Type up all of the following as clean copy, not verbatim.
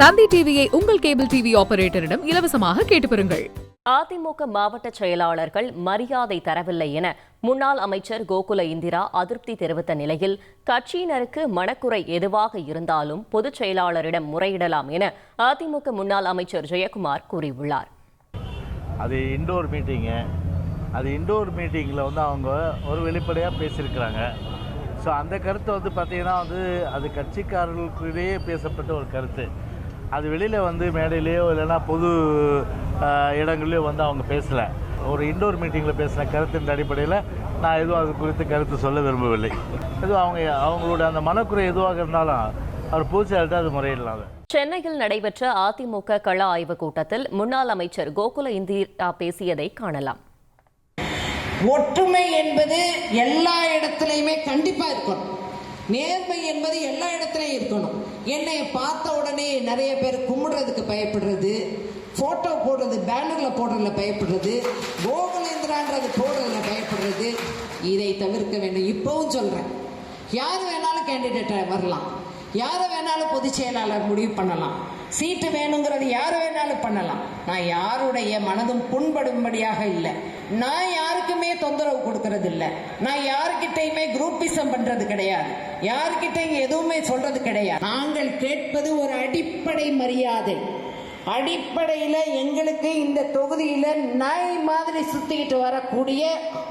தந்தி டிவியை உங்கள் cable TV ஆபரேட்டரிடம் இலவசமாக கேட்டு பெறுங்கள். அதிமுக மாவட்ட செயலாளர்கள் மரியாதை தரவில்லை என முன்னாள் அமைச்சர் கோகுல இந்திரா அதிருப்தி தெரிவித்த நிலையில் கட்சியினருக்கு மனக்குறை எதுவாக இருந்தாலும் பொதுச் செயலாளரிடம் முறையிடலாம் என அதிமுக முன்னாள் அமைச்சர் ஜெயக்குமார் கூறியுள்ளார். அது இண்டோர் மீட்டிங்கில் அவங்க ஒரு வெளிப்படையாக பேசியிருக்கிறாங்க. ஸோ அந்த கருத்தை பார்த்தீங்கன்னா அது கட்சிக்காரர்களுக்கிடையே பேசப்பட்ட ஒரு கருத்து. அது வெளியில் மேடையிலேயோ இல்லைன்னா பொது இடங்கள்லையோ அவங்க பேசலை. ஒரு இண்டோர் மீட்டிங்கில் பேசின கருத்தின் அடிப்படையில் நான் எதுவும் அது குறித்து கருத்து சொல்ல விரும்பவில்லை. எதுவும் அவங்களோட அந்த மனக்குறை எதுவாக இருந்தாலும் அவர் பூச்சியாளர்கிட்ட அது முறையிடலாம். சென்னையில் நடைபெற்ற அதிமுக கள ஆய்வுக் கூட்டத்தில் முன்னாள் அமைச்சர் கோகுல இந்திரா பேசியதை காணலாம். ஒற்றுமை என்பது எல்லா இடத்துலையுமே கண்டிப்பா இருக்கணும். நேர்மை என்பது எல்லா இடத்துலையும் இருக்கணும். என்னை பார்த்த உடனே நிறைய பேர் கும்பிடுறதுக்கு பயப்படுறது, போட்டோ போடுறது, பேனர்ல போடுறதுல பயப்படுறது, கோகுலேந்திரான்றது போடுறதுல பயப்படுறது, இதை தவிர்க்க வேண்டும். இப்பவும் சொல்றேன், யாரு வேணாலும் கேண்டிடேட்டா வரலாம், யாரை வேணாலும் பொதுச் செயலாளர் முடிவு பண்ணலாம், சீட்டு வேணுங்கிறது யாரு வேணாலும் பண்ணலாம். நான் யாருடைய மனதும் புண்படும்படியாக இல்லை. நான் யாருக்குமே தொந்தரவு கொடுக்கறது இல்லை. நான் யாருக்கிட்டையுமே குரூப்பிசம் பண்றது கிடையாது. யாருக்கிட்டையும் எதுவுமே சொல்றது கிடையாது. நாங்கள் கேட்பது ஒரு அடிப்படை மரியாதை. அடிப்படையில எங்களுக்கு இந்த தொகுதியில நாய் மாதிரி சுத்திக்கிட்டு வரக்கூடிய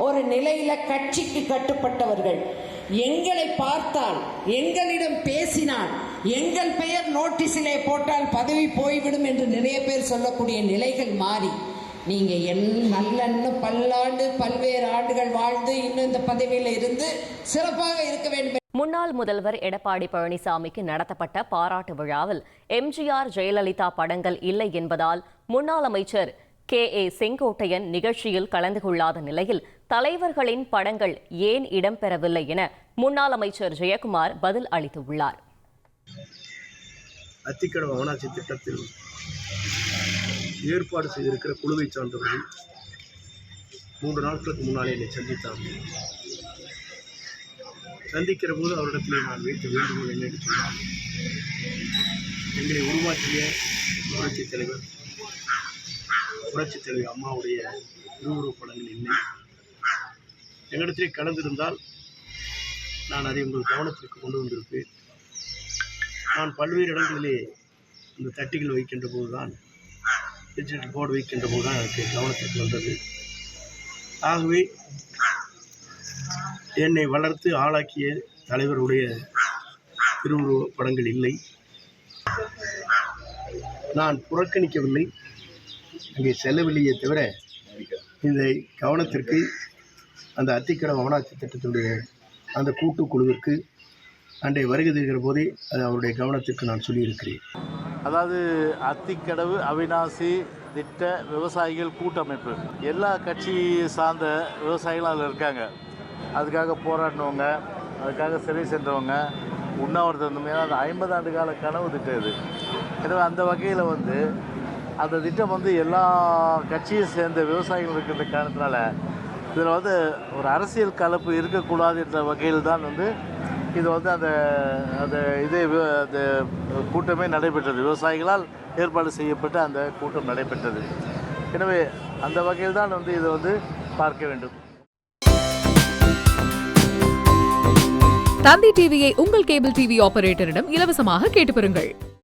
ஒரு நிலையில கட்சிக்கு கட்டுப்பட்டவர்கள் எங்களை பார்த்தால், எங்களிடம் பேசினால், எங்கள் பெயர் நோட்டீஸிலே போட்டால் பதவி போய்விடும் என்று நிறைய பேர் சொல்லக்கூடிய நிலைகள் மாறி நீங்க நல்ல பல்லாண்டு பல்வேறு ஆண்டுகள் வாழ்ந்து இன்னும் இந்த பதவியில இருந்து சிறப்பாக இருக்க வேண்டும். முன்னாள் முதல்வர் எடப்பாடி பழனிசாமிக்கு நடத்தப்பட்ட பாராட்டு விழாவில் எம்ஜிஆர், ஜெயலலிதா படங்கள் இல்லை என்பதால் முன்னாள் அமைச்சர் KA செங்கோட்டையன் நிகழ்ச்சியில் கலந்து கொள்ளாத நிலையில் தலைவர்களின் படங்கள் ஏன் இடம்பெறவில்லை என முன்னாள் அமைச்சர் ஜெயக்குமார் பதில் அளித்துள்ளார். அத்திக்கடவு அவனாட்சி திட்டத்தில் ஏற்பாடு செய்திருக்கிற குழுவை சார்ந்தவர்கள் 3 நாட்களுக்கு முன்னாலே என்னை சந்தித்தார்கள். சந்திக்கிற போது அவரிடத்திலே நான் வைத்த வேண்டுகோள் என்னென்று சொன்னால், எங்களை உருவாக்கிய புரட்சித் தலைவி அம்மாவுடைய திருவுருவப் படங்கள் இல்லை. எங்களிடத்திலே கலந்திருந்தால் நான் அதை உங்கள் கவனத்திற்கு கொண்டு வந்திருப்பேன். நான் பல்வேறு இடங்களிலே இந்த தட்டிகள் வைக்கின்ற போதுதான், டிஜிட்டல் போர்டு வைக்கின்ற போதுதான் எனக்கு கவனத்திற்கு வந்தது. ஆகவே என்னை வளர்த்து ஆளாக்கிய தலைவருடைய திருவுருவ படங்கள் இல்லை. நான் புறக்கணிக்கவில்லை, அங்கே செல்லவில்லையே தவிர இந்த கவனத்திற்கு அந்த அத்திக்கடவு அவனாட்சி திட்டத்தினுடைய அந்த கூட்டுக்குழுவிற்கு அன்றைய வருகை தருகிற போதே அது அவருடைய கவனத்திற்கு நான் சொல்லியிருக்கிறேன். அதாவது அத்திக்கடவு அவிநாசி திட்ட விவசாயிகள் கூட்டமைப்பு, எல்லா கட்சி சார்ந்த விவசாயிகளும் அதில் இருக்காங்க. அதுக்காக போராடினவங்க, அதுக்காக சிறை சென்றவங்க, உண்ணாவிரதம், அது 50 ஆண்டு கால கனவு திட்டம் இது. எனவே அந்த வகையில் அந்த திட்டம் எல்லா கட்சியை சேர்ந்த விவசாயிகள் இருக்கிற காரணத்தினால இதில் ஒரு அரசியல் கலப்பு இருக்கக்கூடாது என்ற வகையில் தான் இது அந்த கூட்டமே நடைபெற்றது. விவசாயிகளால் ஏற்பாடு செய்யப்பட்ட அந்த கூட்டம் நடைபெற்றது. எனவே அந்த வகையில் தான் இதை பார்க்க வேண்டும். தந்தி டிவியை உங்கள் கேபிள் டிவி ஆபரேட்டரிடம் இலவசமாக கேட்டு பெறுங்கள்.